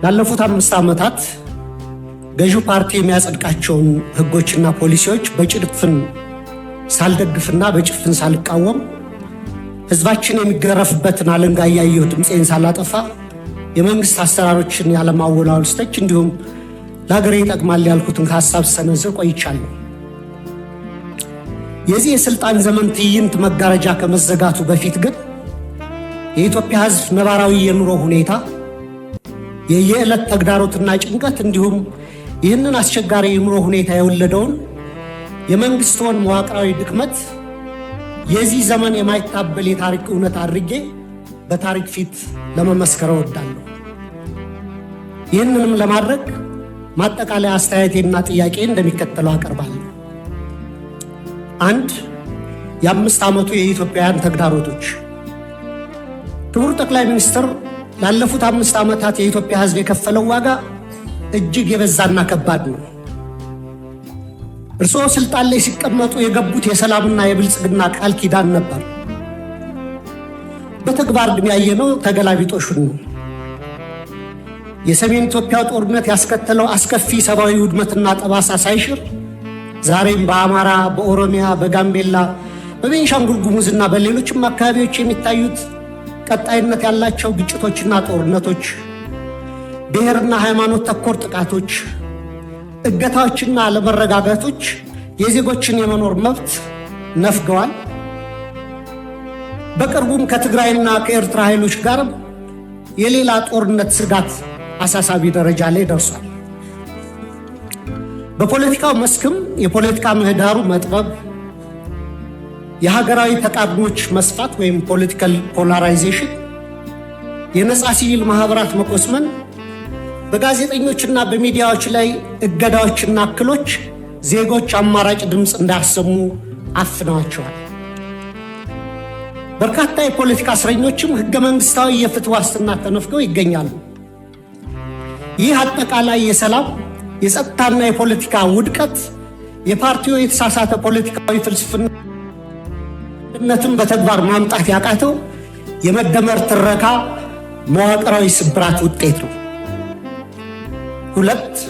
ላለፉት 5 ዓመታት ገዢው ፓርቲ የሚያጸድቃቸውን ህጎችና ፖሊሲዎች በጭፍን ሳልደግፍና በጭፍን ሳልቃወም ህዝባችን የሚገረፍበትን አለንጋ እያየሁ ድምፄን ሳላጠፋ የመንግስት አሰራሮችን ያለማወላወል ስተች እንዲሁም ለሀገሬ ይጠቅማል ያልኩትን ሀሳብ ሰነዝር ቆይቻለሁ። የዚህ የስልጣን ዘመን ትዕይንት መጋረጃ ከመዘጋቱ በፊት ግን የኢትዮጵያ ህዝብ ነባራዊ የኑሮ ሁኔታ፣ የየዕለት ተግዳሮትና ጭንቀት እንዲሁም ይህንን አስቸጋሪ የኑሮ ሁኔታ የወለደውን የመንግስትን መዋቅራዊ ድክመት የዚህ ዘመን የማይታበል የታሪክ እውነት አድርጌ በታሪክ ፊት ለመመስከር እወዳለሁ። ይህንንም ለማድረግ ማጠቃለያ አስተያየቴና ጥያቄ እንደሚከተለው አቀርባለሁ። 1. የ5 ዓመቱ የኢትዮጵያውያን ተግዳሮቶች። ክቡር ጠቅላይ ሚኒስትር ላለፉት 5 ዓመታት የኢትዮጵያ ህዝብ የከፈለው ዋጋ እጅግ የበዛና ከባድ ነው። እርስዎ ስልጣን ላይ ሲቀመጡ የገቡት የሰላምና የብልጽግና ቃል ኪዳን ነበር። በተግባር ግን ያየነው ተገላቢጦሹን ነው። የሰሜን ኢትዮጵያ ጦርነት ያስከተለው አስከፊ ሰብአዊ ውድመትና ጠባሳ ሳይሽር ዛሬም በአማራ፣ በኦሮሚያ፣ በጋምቤላ፣ በቤንሻንጉል ጉሙዝና በሌሎችም አካባቢዎች የሚታዩት ቀጣይነት ያላቸው ግጭቶችና ጦርነቶች፣ ብሔርና ሃይማኖት ተኮር ጥቃቶች፣ እገታዎችና አለመረጋጋቶች የዜጎችን የመኖር መብት ነፍገዋል። በቅርቡም ከትግራይና ከኤርትራ ኃይሎች ጋር የሌላ ጦርነት ስጋት አሳሳቢ ደረጃ ላይ ደርሷል። በፖለቲካው መስክም የፖለቲካ ምህዳሩ መጥበብ፣ የሀገራዊ ተቃርኖች መስፋት ወይም ፖለቲካል ፖላራይዜሽን፣ የነጻ ሲቪል ማህበራት መቆስመን፣ በጋዜጠኞችና በሚዲያዎች ላይ እገዳዎችና እክሎች ዜጎች አማራጭ ድምፅ እንዳያሰሙ አፍነዋቸዋል። በርካታ የፖለቲካ እስረኞችም ህገ መንግስታዊ የፍትህ ዋስትና ተነፍገው ይገኛሉ። ይህ አጠቃላይ የሰላም የጸጥታና የፖለቲካ ውድቀት የፓርቲው የተሳሳተ ፖለቲካዊ ፍልስፍናነትን በተግባር ማምጣት ያቃተው የመደመር ትረካ መዋቅራዊ ስብራት ውጤት ነው። 2.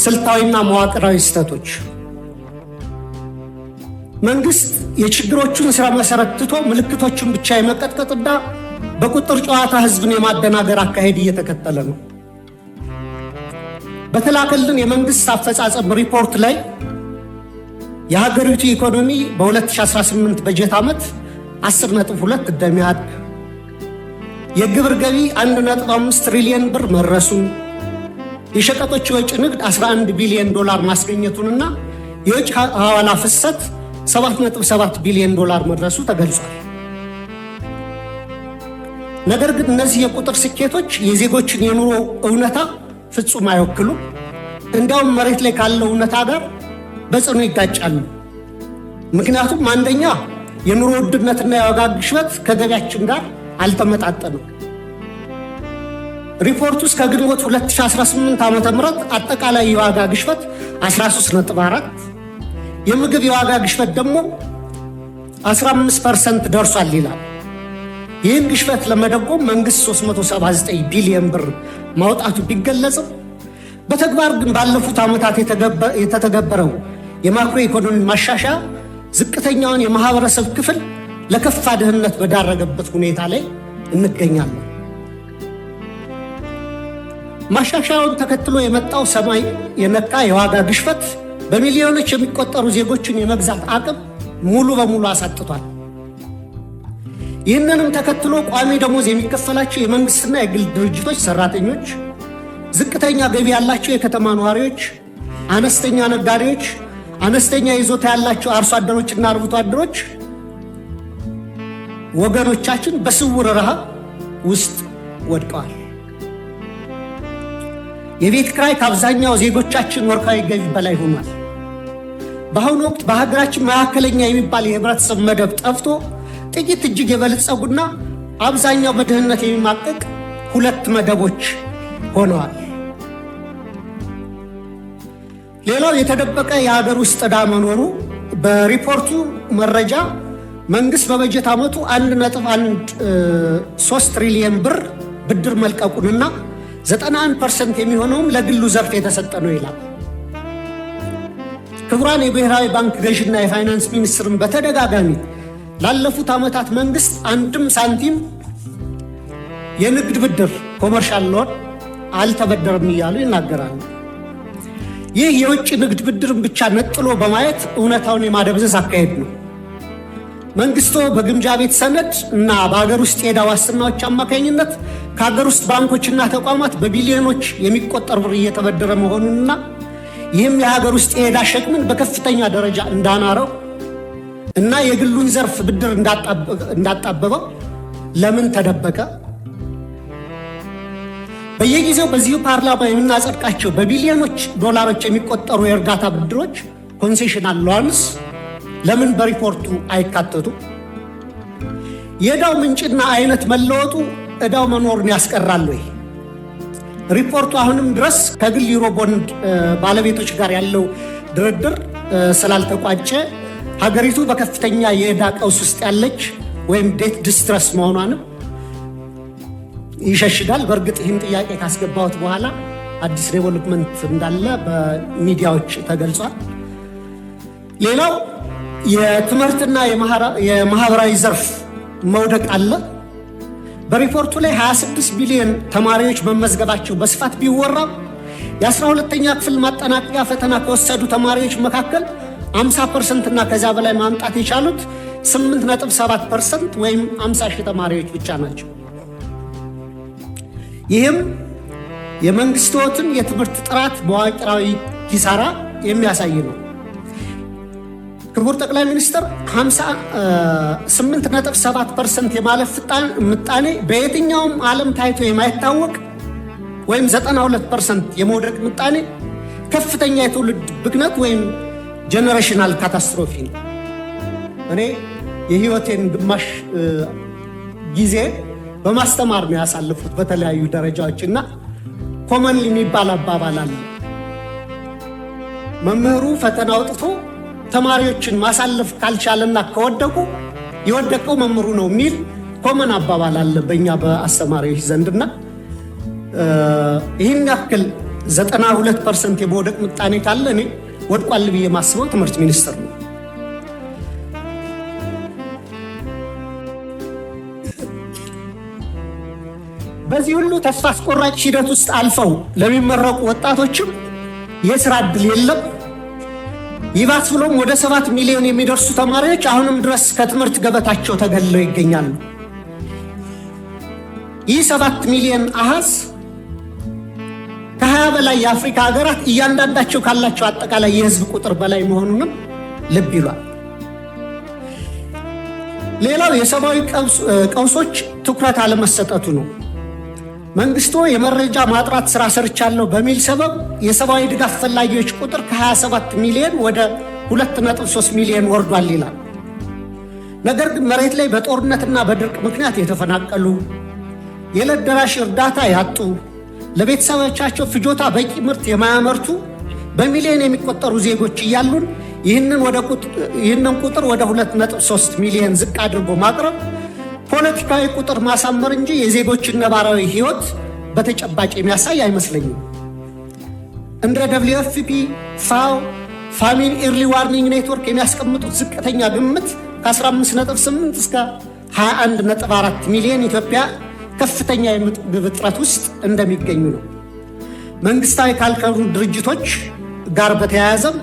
ስልታዊና መዋቅራዊ ስህተቶች። መንግስት የችግሮቹን ስራ መሰረት ትቶ ምልክቶችን ብቻ የመቀጥቀጥና በቁጥር ጨዋታ ህዝብን የማደናገር አካሄድ እየተከተለ ነው። በተላከልን የመንግስት አፈጻጸም ሪፖርት ላይ የሀገሪቱ ኢኮኖሚ በ2018 በጀት ዓመት 10.2 እንደሚያድግ፣ የግብር ገቢ 1.5 ትሪሊዮን ብር መድረሱን፣ የሸቀጦች የውጭ ንግድ $11 ቢሊዮን ማስገኘቱንና የውጭ ሐዋላ ፍሰት $7.7 ቢሊዮን መድረሱ ተገልጿል። ነገር ግን እነዚህ የቁጥር ስኬቶች የዜጎችን የኑሮ እውነታ ፍጹም አይወክሉም። እንዲያውም መሬት ላይ ካለው እውነታ ጋር በጽኑ ይጋጫሉ። ምክንያቱም አንደኛ የኑሮ ውድነትና የዋጋ ግሽበት ከገቢያችን ጋር አልተመጣጠንም። ሪፖርቱ እስከ ግንቦት 2018 ዓ.ም አጠቃላይ የዋጋ ግሽበት 13.4፣ የምግብ የዋጋ ግሽበት ደግሞ 15% ደርሷል ይላል። ይህን ግሽበት ለመደጎም መንግስት 379 ቢሊዮን ብር ማውጣቱ ቢገለጽም በተግባር ግን ባለፉት ዓመታት የተተገበረው የማክሮ ኢኮኖሚ ማሻሻያ ዝቅተኛውን የማህበረሰብ ክፍል ለከፋ ድህነት በዳረገበት ሁኔታ ላይ እንገኛለን። ማሻሻያውን ተከትሎ የመጣው ሰማይ የነካ የዋጋ ግሽበት በሚሊዮኖች የሚቆጠሩ ዜጎችን የመግዛት አቅም ሙሉ በሙሉ አሳጥቷል። ይህንንም ተከትሎ ቋሚ ደሞዝ የሚከፈላቸው የመንግስትና የግል ድርጅቶች ሰራተኞች፣ ዝቅተኛ ገቢ ያላቸው የከተማ ነዋሪዎች፣ አነስተኛ ነጋዴዎች፣ አነስተኛ ይዞታ ያላቸው አርሶ አደሮችና አርብቶ አደሮች ወገኖቻችን በስውር ረሃብ ውስጥ ወድቀዋል። የቤት ኪራይ ከአብዛኛው ዜጎቻችን ወርሃዊ ገቢ በላይ ሆኗል። በአሁኑ ወቅት በሀገራችን መካከለኛ የሚባል የህብረተሰብ መደብ ጠፍቶ ጥቂት እጅግ የበለጸጉና አብዛኛው በድህነት የሚማቀቅ 2 መደቦች ሆነዋል። ሌላው የተደበቀ የሀገር ውስጥ ዕዳ መኖሩ በሪፖርቱ መረጃ መንግስት በበጀት ዓመቱ 1.13 ትሪሊዮን ብር ብድር መልቀቁንና 91% የሚሆነውም ለግሉ ዘርፍ የተሰጠ ነው ይላል። ክቡራን የብሔራዊ ባንክ ገዥና የፋይናንስ ሚኒስትርን በተደጋጋሚ ላለፉት ዓመታት መንግስት አንድም ሳንቲም የንግድ ብድር ኮመርሻል ሎን አልተበደረም እያሉ ይናገራሉ። ይህ የውጭ ንግድ ብድርን ብቻ ነጥሎ በማየት እውነታውን የማደብዘዝ አካሄድ ነው። መንግስቱ በግምጃ ቤት ሰነድ እና በሀገር ውስጥ የዕዳ ዋስትናዎች አማካኝነት ከሀገር ውስጥ ባንኮችና ተቋማት በቢሊዮኖች የሚቆጠር ብር እየተበደረ መሆኑንና ይህም የሀገር ውስጥ የዕዳ ሸክምን በከፍተኛ ደረጃ እንዳናረው እና የግሉን ዘርፍ ብድር እንዳጣበበው ለምን ተደበቀ? በየጊዜው በዚሁ ፓርላማ የምናጸድቃቸው በቢሊዮኖች ዶላሮች የሚቆጠሩ የእርዳታ ብድሮች ኮንሴሽናል ሎንስ ለምን በሪፖርቱ አይካተቱ? የዕዳው ምንጭና አይነት መለወጡ ዕዳው መኖሩን ያስቀራል ወይ? ሪፖርቱ አሁንም ድረስ ከግል ዩሮ ቦንድ ባለቤቶች ጋር ያለው ድርድር ስላልተቋጨ ሀገሪቱ በከፍተኛ የዕዳ ቀውስ ውስጥ ያለች ወይም ዴት ዲስትረስ መሆኗንም ይሸሽጋል። በእርግጥ ይህን ጥያቄ ካስገባሁት በኋላ አዲስ ዴቨሎፕመንት እንዳለ በሚዲያዎች ተገልጿል። ሌላው የትምህርትና የማህበራዊ ዘርፍ መውደቅ አለ። በሪፖርቱ ላይ 26 ቢሊዮን ተማሪዎች መመዝገባቸው በስፋት ቢወራም የ12ኛ ክፍል ማጠናቀቂያ ፈተና ከወሰዱ ተማሪዎች መካከል 50% እና ከዛ በላይ ማምጣት የቻሉት 8.7% ወይም 50 ሺህ ተማሪዎች ብቻ ናቸው። ይህም የመንግስትን የትምህርት ጥራት መዋቅራዊ ኪሳራ የሚያሳይ ነው። ክቡር ጠቅላይ ሚኒስትር 58.7% የማለፍ ምጣኔ በየትኛውም ዓለም ታይቶ የማይታወቅ ወይም 92% የመውደቅ ምጣኔ ከፍተኛ የትውልድ ብክነት ወይም ጀነሬሽናል ካታስትሮፊ ነው። እኔ የህይወቴን ግማሽ ጊዜ በማስተማር ነው ያሳለፉት በተለያዩ ደረጃዎችና ኮመን የሚባል አባባል አለ። መምህሩ ፈተና አውጥቶ ተማሪዎችን ማሳለፍ ካልቻለና ከወደቁ የወደቀው መምህሩ ነው የሚል ኮመን አባባል አለ በእኛ በአስተማሪዎች ዘንድና ይህን ያክል 92% የመውደቅ ምጣኔ ካለ እኔ ወድቋል ብዬ ማስበው ትምህርት ሚኒስቴር ነው። በዚህ ሁሉ ተስፋ አስቆራጭ ሂደት ውስጥ አልፈው ለሚመረቁ ወጣቶችም የስራ ዕድል የለም። ይባስ ብሎም ወደ 7 ሚሊዮን የሚደርሱ ተማሪዎች አሁንም ድረስ ከትምህርት ገበታቸው ተገለለው ይገኛሉ። ይህ 7 ሚሊዮን አሃዝ ከ20 በላይ የአፍሪካ ሀገራት እያንዳንዳቸው ካላቸው አጠቃላይ የህዝብ ቁጥር በላይ መሆኑንም ልብ ይሏል። ሌላው የሰብአዊ ቀውሶች ትኩረት አለመሰጠቱ ነው። መንግስቱ የመረጃ ማጥራት ስራ ሰርቻለሁ በሚል ሰበብ የሰብአዊ ድጋፍ ፈላጊዎች ቁጥር ከ27 ሚሊዮን ወደ 2.3 ሚሊዮን ወርዷል ይላል። ነገር ግን መሬት ላይ በጦርነትና በድርቅ ምክንያት የተፈናቀሉ፣ የዕለት ደራሽ እርዳታ ያጡ፣ ለቤተሰቦቻቸው ፍጆታ በቂ ምርት የማያመርቱ በሚሊዮን የሚቆጠሩ ዜጎች እያሉን ይህንን ቁጥር ወደ 2.3 ሚሊዮን ዝቅ አድርጎ ማቅረብ ፖለቲካዊ ቁጥር ማሳመር እንጂ የዜጎችን ነባራዊ ህይወት በተጨባጭ የሚያሳይ አይመስለኝም። እንደ WFP፣ ፋኦ፣ ፋሚሊ ኢርሊ ዋርኒንግ ኔትወርክ የሚያስቀምጡት ዝቅተኛ ግምት ከ15.8 እስከ 21.4 ሚሊዮን ኢትዮጵያ ከፍተኛ የምግብ እጥረት ውስጥ እንደሚገኙ ነው። መንግስታዊ ካልሆኑ ድርጅቶች ጋር በተያያዘም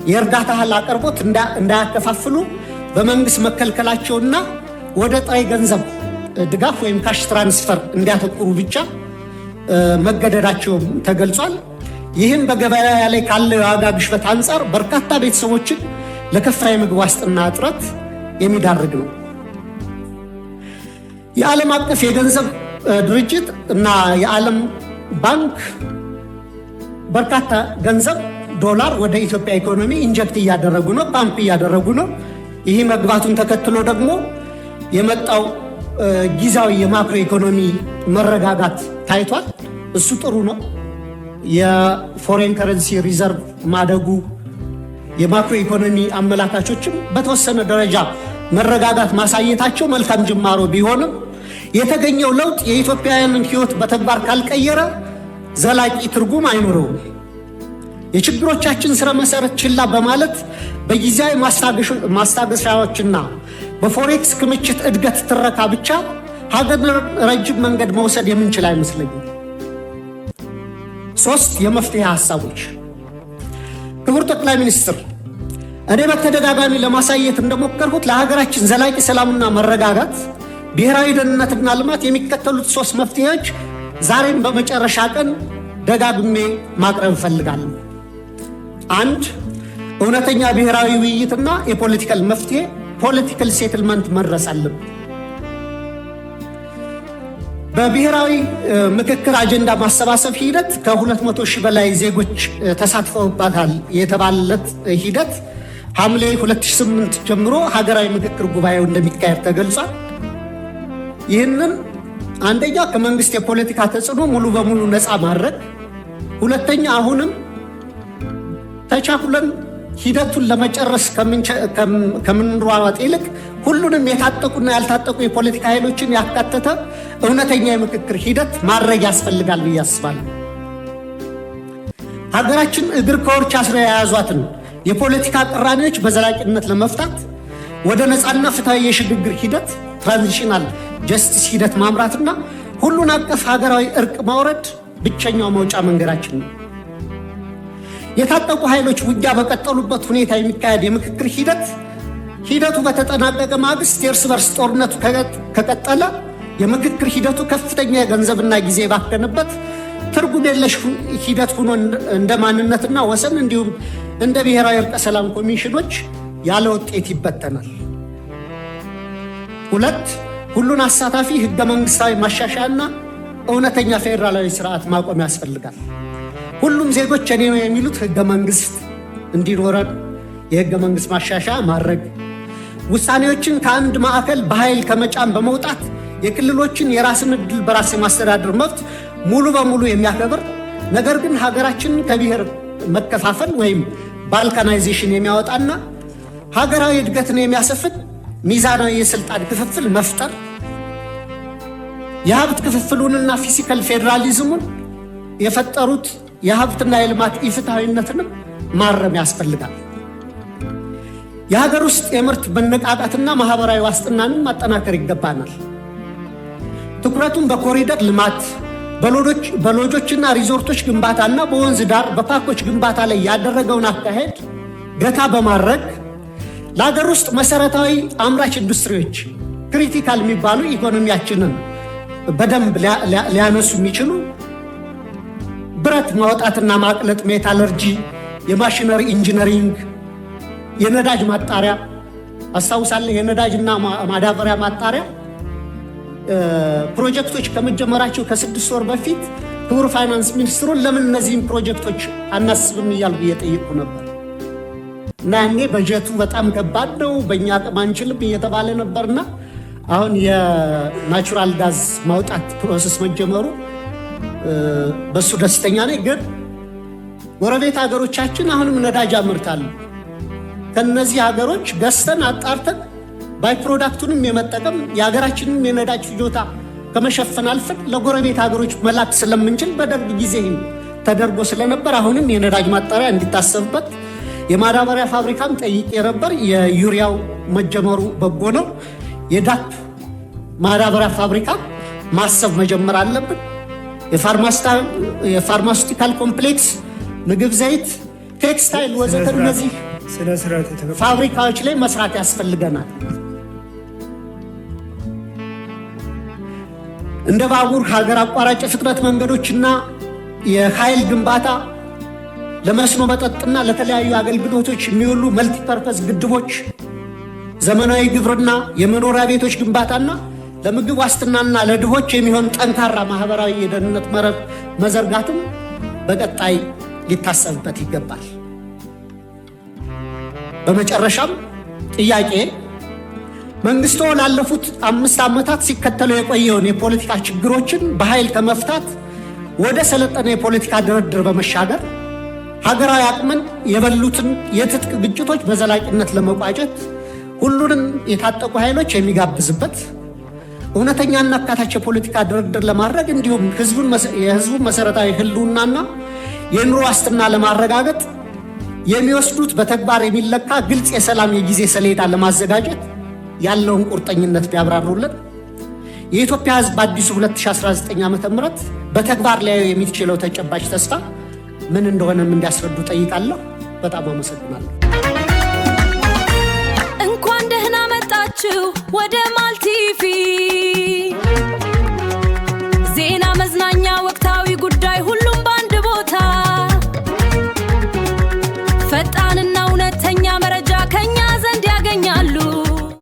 የእርዳታ እህል አቅርቦት እንዳያከፋፍሉ በመንግስት መከልከላቸውና ወደ ጥሬ ገንዘብ ድጋፍ ወይም ካሽ ትራንስፈር እንዲያተኩሩ ብቻ መገደዳቸው ተገልጿል። ይህም በገበያ ላይ ካለው የዋጋ ግሽበት አንጻር በርካታ ቤተሰቦችን ለከፋ የምግብ ዋስትና እጥረት የሚዳርግ ነው። የዓለም አቀፍ የገንዘብ ድርጅት እና የዓለም ባንክ በርካታ ገንዘብ ዶላር ወደ ኢትዮጵያ ኢኮኖሚ ኢንጀክት እያደረጉ ነው፣ ፓምፕ እያደረጉ ነው። ይህ መግባቱን ተከትሎ ደግሞ የመጣው ጊዜያዊ የማክሮ ኢኮኖሚ መረጋጋት ታይቷል። እሱ ጥሩ ነው። የፎሬን ከረንሲ ሪዘርቭ ማደጉ፣ የማክሮ ኢኮኖሚ አመላካቾችም በተወሰነ ደረጃ መረጋጋት ማሳየታቸው መልካም ጅማሮ ቢሆንም የተገኘው ለውጥ የኢትዮጵያውያንን ሕይወት በተግባር ካልቀየረ ዘላቂ ትርጉም አይኖረውም። የችግሮቻችን ስረ መሰረት ችላ በማለት በጊዜያዊ ማስታገሻዎችና በፎሬክስ ክምችት እድገት ትረካ ብቻ ሀገር ረጅም መንገድ መውሰድ የምንችል አይመስለኝም። 3 የመፍትሄ ሐሳቦች። ክቡር ጠቅላይ ሚኒስትር፣ እኔ በተደጋጋሚ ለማሳየት እንደሞከርኩት ለሀገራችን ዘላቂ ሰላምና መረጋጋት፣ ብሔራዊ ደህንነትና ልማት የሚከተሉት 3 መፍትሄዎች ዛሬም በመጨረሻ ቀን ደጋግሜ ማቅረብ እፈልጋለሁ። 1. እውነተኛ ብሔራዊ ውይይትና የፖለቲካል መፍትሄ ፖለቲካል ሴትልመንት መድረስ አለብን። በብሔራዊ ምክክር አጀንዳ ማሰባሰብ ሂደት ከ200 ሺህ በላይ ዜጎች ተሳትፈውበታል የተባለለት ሂደት ሐምሌ 2008 ጀምሮ ሀገራዊ ምክክር ጉባኤው እንደሚካሄድ ተገልጿል። ይህንን አንደኛ ከመንግስት የፖለቲካ ተጽዕኖ ሙሉ በሙሉ ነፃ ማድረግ፣ ሁለተኛ አሁንም ተቻኩለን ሂደቱን ለመጨረስ ከምንሯሯጥ ይልቅ ሁሉንም የታጠቁና ያልታጠቁ የፖለቲካ ኃይሎችን ያካተተ እውነተኛ የምክክር ሂደት ማድረግ ያስፈልጋል ብዬ አስባለሁ። ሀገራችን እግር ከወርች አስረው የያዟትን የፖለቲካ ቅራኔዎች በዘላቂነት ለመፍታት ወደ ነፃና ፍትሃዊ የሽግግር ሂደት ትራንዚሽናል ጀስቲስ ሂደት ማምራትና ሁሉን አቀፍ ሀገራዊ እርቅ ማውረድ ብቸኛው መውጫ መንገዳችን ነው። የታጠቁ ኃይሎች ውጊያ በቀጠሉበት ሁኔታ የሚካሄድ የምክክር ሂደቱ በተጠናቀቀ ማግስት የእርስ በርስ ጦርነቱ ከቀጠለ የምክክር ሂደቱ ከፍተኛ የገንዘብና ጊዜ ባከነበት ትርጉም የለሽ ሂደት ሆኖ እንደ ማንነትና ወሰን እንዲሁም እንደ ብሔራዊ እርቀ ሰላም ኮሚሽኖች ያለ ውጤት ይበተናል። 2. ሁሉን አሳታፊ ህገ መንግስታዊ ማሻሻያና እውነተኛ ፌዴራላዊ ስርዓት ማቆም ያስፈልጋል። ሁሉም ዜጎች እኔ ነው የሚሉት ህገ መንግስት እንዲኖረን የህገ መንግስት ማሻሻያ ማድረግ፣ ውሳኔዎችን ከአንድ ማዕከል በኃይል ከመጫን በመውጣት የክልሎችን የራስን ዕድል በራስ የማስተዳደር መብት ሙሉ በሙሉ የሚያከብር ነገር ግን ሀገራችንን ከብሔር መከፋፈል ወይም ባልካናይዜሽን የሚያወጣና ሀገራዊ እድገትን የሚያሰፍን ሚዛናዊ የስልጣን ክፍፍል መፍጠር፣ የሀብት ክፍፍሉንና ፊስካል ፌዴራሊዝሙን የፈጠሩት የሀብትና የልማት ኢፍትሐዊነትንም ማረም ያስፈልጋል። የሀገር ውስጥ የምርት መነቃቃትና ማህበራዊ ዋስትናንም ማጠናከር ይገባናል። ትኩረቱን በኮሪደር ልማት፣ በሎጆችና ሪዞርቶች ግንባታና በወንዝ ዳር በፓርኮች ግንባታ ላይ ያደረገውን አካሄድ ገታ በማድረግ ለሀገር ውስጥ መሰረታዊ አምራች ኢንዱስትሪዎች ክሪቲካል የሚባሉ ኢኮኖሚያችንን በደንብ ሊያነሱ የሚችሉ ብረት ማውጣትና ማቅለጥ፣ ሜታለርጂ፣ የማሽነሪ ኢንጂነሪንግ፣ የነዳጅ ማጣሪያ አስታውሳለሁ። የነዳጅና ማዳበሪያ ማጣሪያ ፕሮጀክቶች ከመጀመራቸው ከ6 ወር በፊት ክቡር ፋይናንስ ሚኒስትሩን ለምን እነዚህም ፕሮጀክቶች አናስብም እያልኩ እየጠየቁ ነበር እና ያኔ በጀቱ በጣም ከባድ ነው፣ በእኛ አቅም አንችልም እየተባለ ነበርና አሁን የናቹራል ጋዝ ማውጣት ፕሮሰስ መጀመሩ በሱ ደስተኛ ነኝ። ግን ጎረቤት ሀገሮቻችን አሁንም ነዳጅ ያመርታሉ። ከነዚህ ሀገሮች ገዝተን አጣርተን ባይ ፕሮዳክቱንም የመጠቀም የሀገራችንን የነዳጅ ፍጆታ ከመሸፈን አልፈን ለጎረቤት ሀገሮች መላክ ስለምንችል በደርግ ጊዜ ተደርጎ ስለነበር አሁንም የነዳጅ ማጣሪያ እንዲታሰብበት፣ የማዳበሪያ ፋብሪካም ጠይቄ ነበር። የዩሪያው መጀመሩ በጎ ነው። የዳፕ ማዳበሪያ ፋብሪካ ማሰብ መጀመር አለብን። የፋርማሲውቲካል ኮምፕሌክስ፣ ምግብ፣ ዘይት፣ ቴክስታይል ወዘተ እነዚህ ፋብሪካዎች ላይ መስራት ያስፈልገናል። እንደ ባቡር፣ ሀገር አቋራጭ ፍጥነት መንገዶችና የኃይል ግንባታ፣ ለመስኖ መጠጥና ለተለያዩ አገልግሎቶች የሚውሉ መልቲፐርፐዝ ግድቦች፣ ዘመናዊ ግብርና፣ የመኖሪያ ቤቶች ግንባታና ለምግብ ዋስትናና ለድሆች የሚሆን ጠንካራ ማህበራዊ የደህንነት መረብ መዘርጋትም በቀጣይ ሊታሰብበት ይገባል። በመጨረሻም ጥያቄ መንግስቱ ላለፉት 5 ዓመታት ሲከተለው የቆየውን የፖለቲካ ችግሮችን በኃይል ከመፍታት ወደ ሰለጠነ የፖለቲካ ድርድር በመሻገር ሀገራዊ አቅምን የበሉትን የትጥቅ ግጭቶች በዘላቂነት ለመቋጨት ሁሉንም የታጠቁ ኃይሎች የሚጋብዝበት እውነተኛና አካታች የፖለቲካ ድርድር ለማድረግ እንዲሁም የህዝቡን መሰረታዊ ህልውናና የኑሮ ዋስትና ለማረጋገጥ የሚወስዱት በተግባር የሚለካ ግልጽ የሰላም የጊዜ ሰሌዳ ለማዘጋጀት ያለውን ቁርጠኝነት ቢያብራሩልን የኢትዮጵያ ህዝብ በአዲሱ 2019 ዓ.ም በተግባር ላይ የሚችለው ተጨባጭ ተስፋ ምን እንደሆነም እንዲያስረዱ ጠይቃለሁ። በጣም አመሰግናለሁ። እንኳን ደህና መጣችሁ ወደ ማልቲቪ